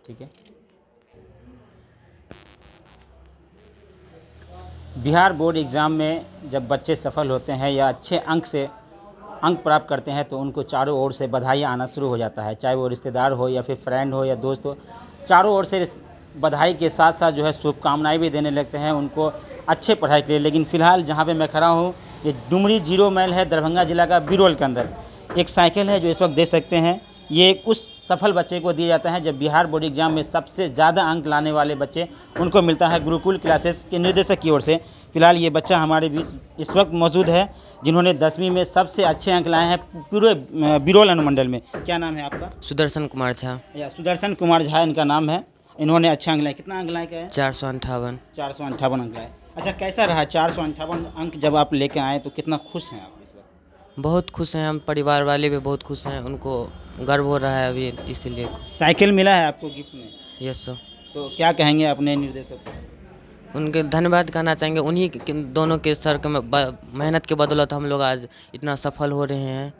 ठीक है। Bihar board exam में जब बच्चे सफल होते हैं या अच्छे अंक से अंक प्राप्त करते हैं तो उनको चारों ओर से बधाई आना शुरू हो जाता है, चाहे वो रिश्तेदार हो या फिर फ्रेंड हो या दोस्त हो। चारों ओर से बधाई के साथ साथ जो है शुभकामनाएं भी देने लगते हैं उनको अच्छे पढ़ाई के लिए। लेकिन फ़िलहाल जहाँ पे मैं खड़ा हूँ ये डुमरी 0 माइल है, दरभंगा जिला का बिरौल के अंदर। एक साइकिल है जो इस वक्त देख सकते हैं, ये उस सफल बच्चे को दिया जाता है जब बिहार बोर्ड एग्जाम में सबसे ज़्यादा अंक लाने वाले बच्चे उनको मिलता है गुरुकुल क्लासेस के निर्देशक की ओर से। फिलहाल ये बच्चा हमारे बीच इस वक्त मौजूद है जिन्होंने 10वीं में सबसे अच्छे अंक लाए हैं पूरे बिरौल अनुमंडल में। क्या नाम है आपका? सुदर्शन कुमार झा। या सुदर्शन कुमार झा इनका नाम है। इन्होंने अच्छा अंक लाए, कितना अंक लाए? क्या है? 458। 458 अंक लाए। अच्छा, कैसा रहा 458 अंक जब आप लेके आए तो कितना खुश हैं आप इस वक्त? बहुत खुश हैं हम, परिवार वाले भी बहुत खुश हैं, उनको गर्व हो रहा है अभी इसीलिए। साइकिल मिला है आपको गिफ्ट में? Yes sir. तो क्या कहेंगे अपने निर्देशक को? उनके धन्यवाद कहना चाहेंगे, उन्हीं दोनों के सर के मेहनत के बदौलत हम लोग आज इतना सफल हो रहे हैं।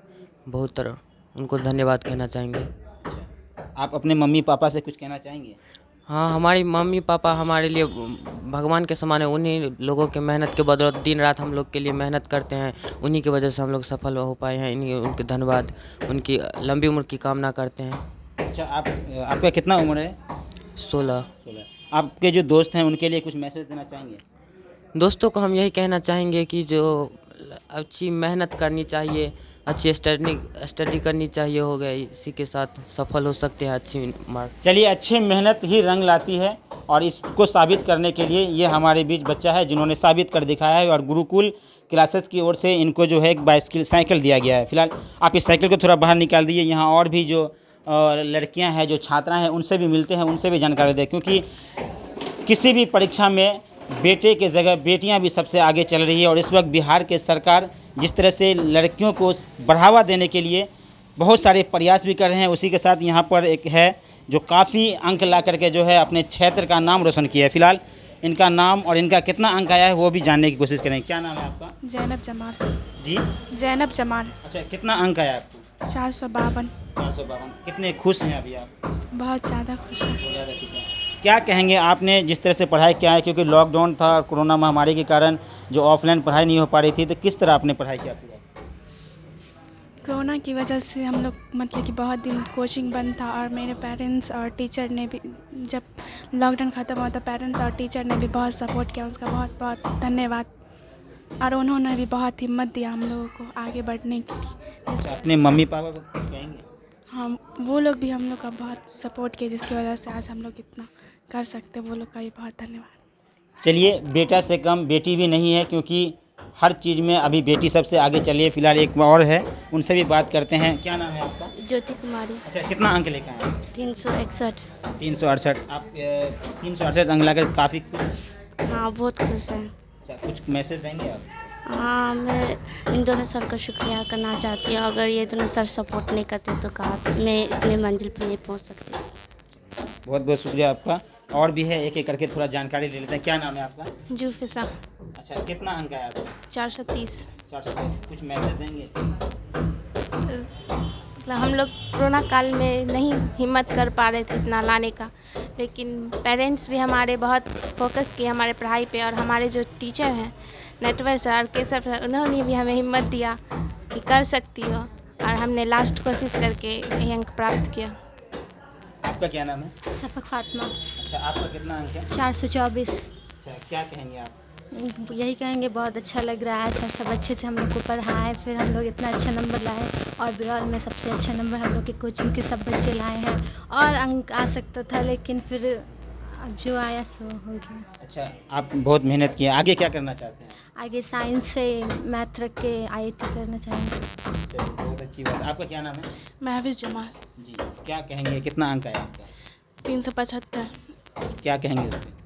बहुत तरह उनको धन्यवाद कहना चाहेंगे। आप अपने मम्मी पापा से कुछ कहना चाहेंगे? हाँ, हमारी मम्मी पापा हमारे लिए भगवान के समान है। उन्हीं लोगों के मेहनत के बदौलत दिन रात हम लोग के लिए मेहनत करते हैं, उन्हीं की वजह से हम लोग सफल हो पाए हैं। इन्हीं उनके धन्यवाद, उनकी लंबी उम्र की कामना करते हैं। अच्छा, आपका कितना उम्र है? 16। आपके जो दोस्त हैं उनके लिए कुछ मैसेज देना चाहेंगे? दोस्तों को हम यही कहना चाहेंगे कि जो अच्छी मेहनत करनी चाहिए, अच्छी स्टडी करनी चाहिए, हो गया इसी के साथ सफल हो सकते हैं अच्छी मार्क। चलिए, अच्छी मेहनत ही रंग लाती है और इसको साबित करने के लिए ये हमारे बीच बच्चा है जिन्होंने साबित कर दिखाया है और गुरुकुल क्लासेस की ओर से इनको जो है एक साइकिल दिया गया है। फिलहाल आप इस साइकिल को थोड़ा बाहर निकाल दीजिए। यहाँ और भी जो लड़कियां हैं, जो छात्रा हैं, उनसे भी मिलते हैं, उनसे भी जानकारी दें, क्योंकि किसी भी परीक्षा में बेटे के जगह बेटियां भी सबसे आगे चल रही है। और इस वक्त बिहार के सरकार जिस तरह से लड़कियों को बढ़ावा देने के लिए बहुत सारे प्रयास भी कर रहे हैं, उसी के साथ यहाँ पर एक है जो काफ़ी अंक ला करके जो है अपने क्षेत्र का नाम रोशन किया है। फिलहाल इनका नाम और इनका कितना अंक आया है वो भी जानने की कोशिश करें। क्या नाम है आपका? जैनब जमाल। जी, जैनब जमाल। अच्छा, कितना अंक आया आपको? 452। 452। कितने खुश हैं अभी आप? बहुत ज़्यादा खुश है। बहुत ज़्यादा खुश हैं। क्या कहेंगे आपने जिस तरह से पढ़ाई किया है, क्योंकि लॉकडाउन था और कोरोना महामारी के कारण जो ऑफलाइन पढ़ाई नहीं हो पा रही थी, तो किस तरह आपने पढ़ाई किया पूरा? कोरोना की वजह से हम लोग मतलब कि बहुत दिन कोचिंग बंद था और मेरे पेरेंट्स और टीचर ने भी, जब लॉकडाउन ख़त्म हुआ तो पेरेंट्स और टीचर ने भी बहुत सपोर्ट किया, उसका बहुत बहुत धन्यवाद। और उन्होंने भी बहुत हिम्मत दिया हम लोगों को आगे बढ़ने के लिए। अच्छा, अपने मम्मी पापा को कुछ कहेंगे? हाँ, वो लोग भी हम लोग का बहुत सपोर्ट किए जिसकी वजह से आज हम लोग इतना कर सकते, वो लोग का भी बहुत धन्यवाद। चलिए, बेटा से कम बेटी भी नहीं है, क्योंकि हर चीज़ में अभी बेटी सबसे आगे चली है। फिलहाल एक और है, उनसे भी बात करते हैं। क्या नाम है आपका? ज्योति कुमारी। अच्छा, कितना अंक लेकर आए? 361। 368। आप 368 अंक लाकर काफ़ी खुश? हाँ, बहुत खुश हैं। अच्छा, कुछ मैसेज देंगे आप? हाँ, मैं इन दोनों सर का शुक्रिया करना चाहती हूँ। अगर ये दोनों सर सपोर्ट नहीं करते तो कहाँ से मैं इतने मंजिल पर नहीं पहुँच सकती। बहुत बहुत शुक्रिया आपका। और भी है, एक एक करके थोड़ा जानकारी ले लेते हैं। क्या नाम है आपका? जूफिसा। अच्छा, कितना अंक आया आपका? 430। 430। कुछ मैसेज देंगे? मतलब हम लोग कोरोना काल में नहीं हिम्मत कर पा रहे थे इतना लाने का, लेकिन पेरेंट्स भी हमारे बहुत फोकस किए हमारे पढ़ाई पे, और हमारे जो टीचर हैं नटवर सर, केशव सर, उन्होंने भी हमें हिम्मत दिया कि कर सकती हो, और हमने लास्ट कोशिश करके ये अंक प्राप्त किया। आपका क्या नाम है? सफ़क फातिमा। अच्छा, आपका कितना अंक है? 424। अच्छा, क्या कहेंगे आप? यही कहेंगे, बहुत अच्छा लग रहा है सर, सब अच्छे से हम लोग को पढ़ाए, फिर हम लोग इतना अच्छा नंबर लाए, और बिरौल में सबसे अच्छा नंबर हम लोग के कोचिंग के सब बच्चे लाए हैं। और अंक आ सकता था लेकिन फिर जो आया सो हो गया। अच्छा, आप बहुत मेहनत किए, आगे क्या करना चाहते हैं? आगे साइंस से मैथ रख के IIT करना चाहेंगे। चलिए, बहुत अच्छी बात। आपका क्या नाम है? महविश जमाल। जी, क्या कहेंगे, कितना अंक आया आपका? 375। क्या कहेंगे उस पर?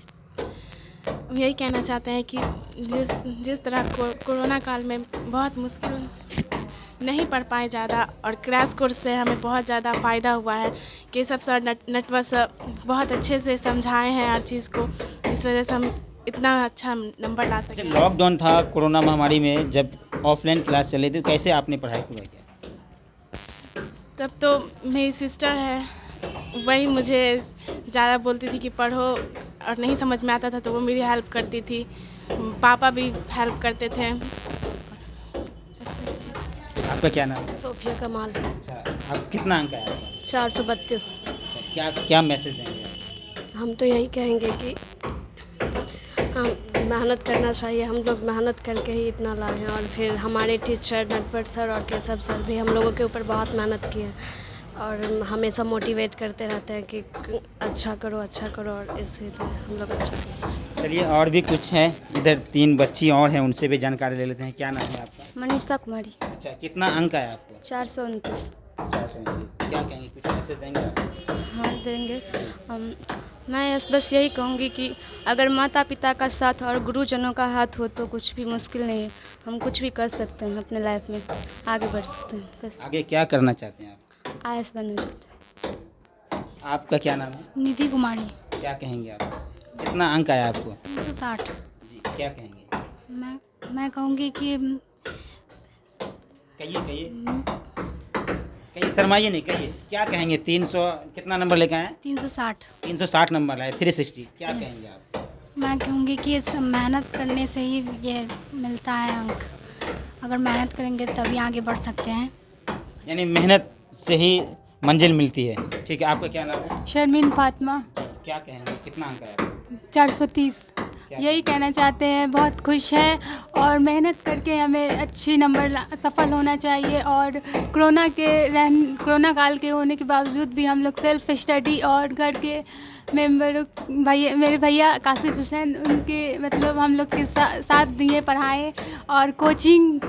यही कहना चाहते हैं कि जिस तरह कोरोना काल में बहुत मुश्किल नहीं पढ़ पाए ज़्यादा, और क्रैश कोर्स से हमें बहुत ज़्यादा फ़ायदा हुआ है। केशव सर, नटवर सर बहुत अच्छे से समझाए हैं हर चीज़ को, जिस वजह से हम इतना अच्छा नंबर ला सके। लॉकडाउन था कोरोना महामारी में, जब ऑफलाइन क्लास चले थे, कैसे आपने पढ़ाई पूरा किया? तब तो मेरी सिस्टर है, वही मुझे ज़्यादा बोलती थी कि पढ़ो, और नहीं समझ में आता था तो वो मेरी हेल्प करती थी। पापा भी हेल्प करते थे। आपका क्या नाम है? सोफिया कमाल। अच्छा, आप कितना अंक आया आपका? 432। अच्छा, क्या क्या मैसेज देंगे आप? हम तो यही कहेंगे कि हम मेहनत करना चाहिए। हम लोग मेहनत करके ही इतना लाए हैं, और फिर हमारे टीचर नटवर सर और केशव सर भी हम लोगों के ऊपर बहुत मेहनत की है और हमेशा मोटिवेट करते रहते हैं कि अच्छा करो, और इसीलिए हम लोग अच्छा करें। चलिए, और भी कुछ हैं, इधर 3 बच्ची और हैं, उनसे भी जानकारी ले लेते हैं। क्या नाम है आपका? मनीषा कुमारी। अच्छा, कितना अंक आया आपको? 429। 429। क्या कहेंगे, कुछ मैसेज देंगे आप? हाँ, देंगे। मैं बस यही कहूँगी कि अगर माता पिता का साथ और गुरुजनों का हाथ हो तो कुछ भी मुश्किल नहीं है। हम कुछ भी कर सकते हैं, अपने लाइफ में आगे बढ़ सकते हैं। बस आगे क्या करना चाहते हैं आप? आईएएस बनना चाहते हैं। आपका क्या नाम है? निधि कुमारी। क्या कहेंगे आप? कितना अंक आया आपको? 360। जी, क्या कहेंगे? मैं कहूँगी कि कहिए, शर्माइए नहीं, कहिए। क्या कहेंगे? 300 कितना नंबर लेके आए? 360। 360 नंबर लाए, 360। क्या कहेंगे आप? मैं कहूँगी कि सब मेहनत करने से ही ये मिलता है अंक। अगर मेहनत करेंगे तभी आगे बढ़ सकते हैं। यानी मेहनत से ही मंजिल मिलती है। ठीक है, आपका क्या नाम है? शर्मीन फातिमा। क्या कहेंगे, कितना अंक आया? 430। यही कहना चाहते हैं, बहुत खुश है और मेहनत करके हमें अच्छी नंबर सफल होना चाहिए। और कोरोना काल के होने के बावजूद भी हम लोग सेल्फ स्टडी और घर के मेंबर मेरे भैया कासिफ हुसैन, उनके मतलब हम लोग के साथ दिए पढ़ाए, और कोचिंग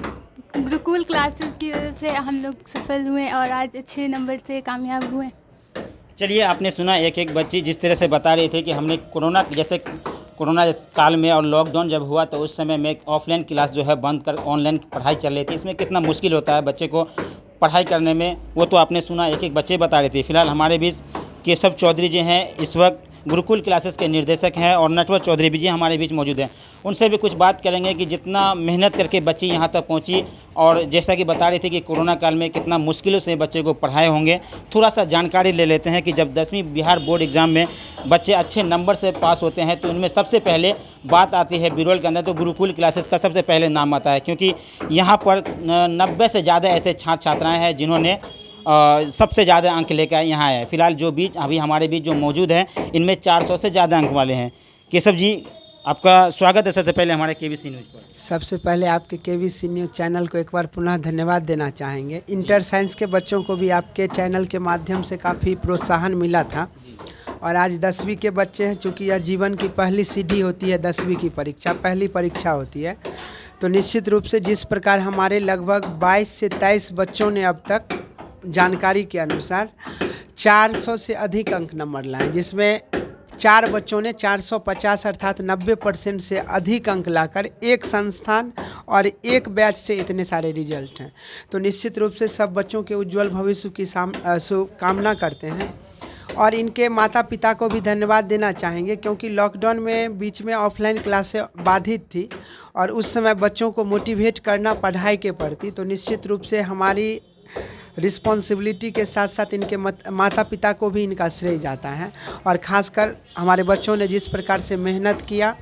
गुरुकुल क्लासेस की वजह से हम लोग सफल हुए और आज अच्छे नंबर से कामयाब हुए। चलिए, आपने सुना एक बच्ची जिस तरह से बता रही थी कि हमने कोरोना काल में और लॉकडाउन जब हुआ तो उस समय में ऑफलाइन क्लास जो है बंद कर ऑनलाइन पढ़ाई चल रही थी। इसमें कितना मुश्किल होता है बच्चे को पढ़ाई करने में, वो तो आपने सुना, एक बच्चे बता रहे थे। फिलहाल हमारे बीच केशव चौधरी जी हैं, इस वक्त गुरुकुल क्लासेस के निर्देशक हैं, और नटवर चौधरी भी जी हमारे बीच मौजूद हैं। उनसे भी कुछ बात करेंगे कि जितना मेहनत करके बच्ची यहाँ तक पहुँची, और जैसा कि बता रही थी कि कोरोना काल में कितना मुश्किलों से बच्चे को पढ़ाए होंगे। थोड़ा सा जानकारी ले लेते हैं कि जब 10वीं बिहार बोर्ड एग्ज़ाम में बच्चे अच्छे नंबर से पास होते हैं तो इनमें सबसे पहले बात आती है बिरोल के अंदर, तो गुरुकुल क्लासेस का सबसे पहले नाम आता है, क्योंकि यहाँ पर 90 से ज़्यादा ऐसे छात्र छात्राएँ हैं जिन्होंने सबसे ज़्यादा अंक लेकर यहाँ आए हैं। फिलहाल जो अभी हमारे बीच जो मौजूद हैं, इनमें 400 से ज़्यादा अंक वाले हैं। केशव जी, आपका स्वागत है सबसे पहले हमारे केबीसी न्यूज़ पर। सबसे पहले आपके केबीसी न्यूज़ चैनल को एक बार पुनः धन्यवाद देना चाहेंगे। इंटर साइंस के बच्चों को भी आपके चैनल के माध्यम से काफ़ी प्रोत्साहन मिला था, और आज 10वीं के बच्चे हैं। चूँकि यह जीवन की पहली सीढ़ी होती है, 10वीं की परीक्षा पहली परीक्षा होती है, तो निश्चित रूप से जिस प्रकार हमारे लगभग 22 से 23 बच्चों ने अब तक जानकारी के अनुसार 400 से अधिक अंक नंबर लाए, जिसमें 4 बच्चों ने 450 अर्थात 90% से अधिक अंक लाकर एक संस्थान और एक बैच से इतने सारे रिजल्ट हैं। तो निश्चित रूप से सब बच्चों के उज्जवल भविष्य की शुभकामना करते हैं, और इनके माता पिता को भी धन्यवाद देना चाहेंगे, क्योंकि लॉकडाउन में बीच में ऑफलाइन क्लासें बाधित थी और उस समय बच्चों को मोटिवेट करना पढ़ाई के प्रति, तो निश्चित रूप से हमारी रिस्पॉन्सिबिलिटी के साथ साथ इनके माता पिता को भी इनका श्रेय जाता है। और ख़ासकर हमारे बच्चों ने जिस प्रकार से मेहनत किया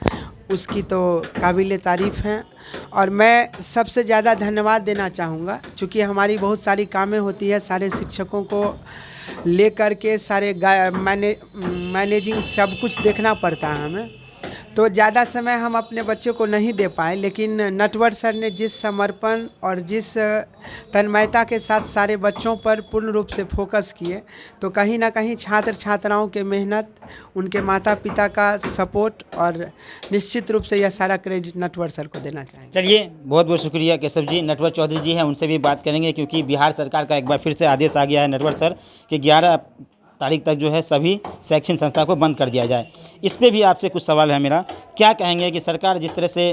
उसकी तो काबिल तारीफ़ हैं। और मैं सबसे ज़्यादा धन्यवाद देना चाहूँगा, चूँकि हमारी बहुत सारी कामें होती है, सारे शिक्षकों को लेकर के सारे मैनेजिंग सब कुछ देखना पड़ता है हमें, तो ज़्यादा समय हम अपने बच्चों को नहीं दे पाए। लेकिन नटवर सर ने जिस समर्पण और जिस तन्मयता के साथ सारे बच्चों पर पूर्ण रूप से फोकस किए, तो कहीं ना कहीं छात्र छात्राओं के मेहनत, उनके माता पिता का सपोर्ट, और निश्चित रूप से यह सारा क्रेडिट नटवर सर को देना चाहेंगे। चलिए, बहुत बहुत शुक्रिया केशव जी। नटवर चौधरी जी हैं, उनसे भी बात करेंगे, क्योंकि बिहार सरकार का एक बार फिर से आदेश आ गया है नटवर सर कि 11 तारीख तक जो है सभी शैक्षणिक संस्था को बंद कर दिया जाए। इस पे भी आपसे कुछ सवाल है मेरा। क्या कहेंगे कि सरकार जिस तरह से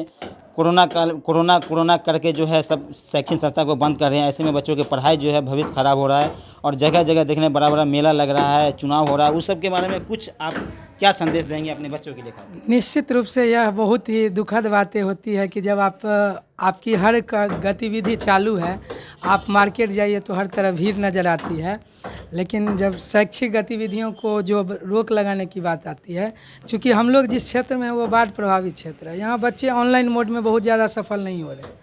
कोरोना करके जो है सब शैक्षणिक संस्था को बंद कर रहे हैं, ऐसे में बच्चों की पढ़ाई जो है भविष्य खराब हो रहा है, और जगह जगह देखने बड़ा बड़ा मेला लग रहा है, चुनाव हो रहा है, उस सब के बारे में कुछ आप क्या संदेश देंगे अपने बच्चों के लिए खास? निश्चित रूप से यह बहुत ही दुखद बातें होती है कि जब आपकी हर गतिविधि चालू है, आप मार्केट जाइए तो हर तरफ भीड़ नज़र आती है, लेकिन जब शैक्षिक गतिविधियों को जो रोक लगाने की बात आती है, चूँकि हम लोग जिस क्षेत्र में हैं वो बाढ़ प्रभावित क्षेत्र है, यहाँ बच्चे ऑनलाइन मोड में बहुत ज़्यादा सफल नहीं हो रहे।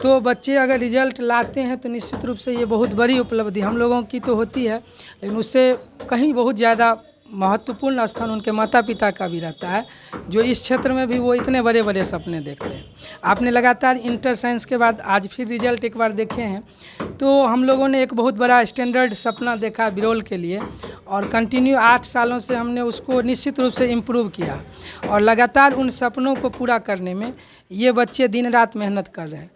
तो बच्चे अगर रिजल्ट लाते हैं तो निश्चित रूप से ये बहुत बड़ी उपलब्धि हम लोगों की तो होती है, लेकिन उससे कहीं बहुत ज़्यादा महत्वपूर्ण स्थान उनके माता पिता का भी रहता है, जो इस क्षेत्र में भी वो इतने बड़े बड़े सपने देखते हैं। आपने लगातार इंटर साइंस के बाद आज फिर रिजल्ट एक बार देखे हैं, तो हम लोगों ने एक बहुत बड़ा स्टैंडर्ड सपना देखा बिरोल के लिए, और कंटिन्यू 8 सालों से हमने उसको निश्चित रूप से इम्प्रूव किया, और लगातार उन सपनों को पूरा करने में ये बच्चे दिन रात मेहनत कर रहे हैं।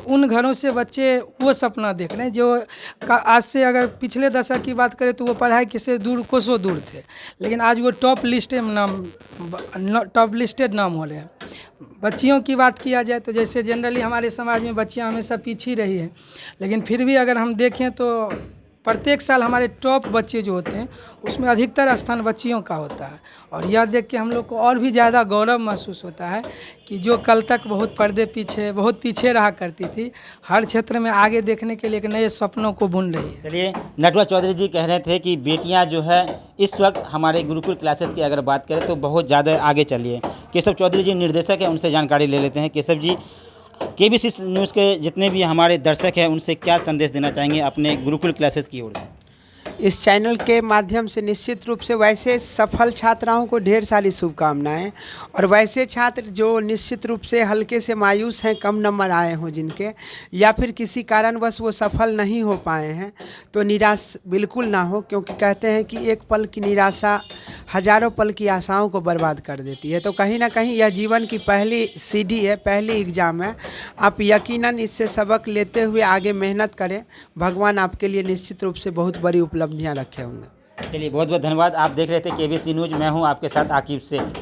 उन घरों से बच्चे वो सपना देख रहे हैं जो आज से अगर पिछले दशक की बात करें तो वो पढ़ाई से दूर कोसों दूर थे, लेकिन आज वो टॉप लिस्टेड नाम हो रहे हैं। बच्चियों की बात किया जाए तो जैसे जनरली हमारे समाज में बच्चियां हमेशा पीछे रही हैं, लेकिन फिर भी अगर हम देखें तो प्रत्येक साल हमारे टॉप बच्चे जो होते हैं उसमें अधिकतर स्थान बच्चियों का होता है, और यह देख के हम लोग को और भी ज़्यादा गौरव महसूस होता है कि जो कल तक बहुत पीछे रहा करती थी, हर क्षेत्र में आगे देखने के लिए एक नए सपनों को बुन रही है। चलिए, नटवर चौधरी जी कह रहे थे कि बेटियां जो है इस वक्त हमारे गुरुकुल क्लासेस की अगर बात करें तो बहुत ज़्यादा आगे चली है। केशव चौधरी जी निर्देशक हैं, उनसे जानकारी ले लेते हैं। केशव जी, केबीसी न्यूज़ के जितने भी हमारे दर्शक हैं उनसे क्या संदेश देना चाहेंगे अपने गुरुकुल क्लासेस की ओर से? इस चैनल के माध्यम से निश्चित रूप से वैसे सफल छात्राओं को ढेर सारी शुभकामनाएं, और वैसे छात्र जो निश्चित रूप से हल्के से मायूस हैं, कम नंबर आए हों जिनके, या फिर किसी कारणवश वो सफल नहीं हो पाए हैं, तो निराश बिल्कुल ना हो, क्योंकि कहते हैं कि एक पल की निराशा हजारों पल की आशाओं को बर्बाद कर देती है। तो कहीं ना कहीं यह जीवन की पहली सीढ़ी है, पहली एग्ज़ाम है। आप यकीनन इससे सबक लेते हुए आगे मेहनत करें, भगवान आपके लिए निश्चित रूप से बहुत बड़ी उपलब्धियां रखे होंगे। चलिए, बहुत बहुत धन्यवाद। आप देख रहे थे केबीसी न्यूज़, मैं हूं आपके साथ आकिब शेख।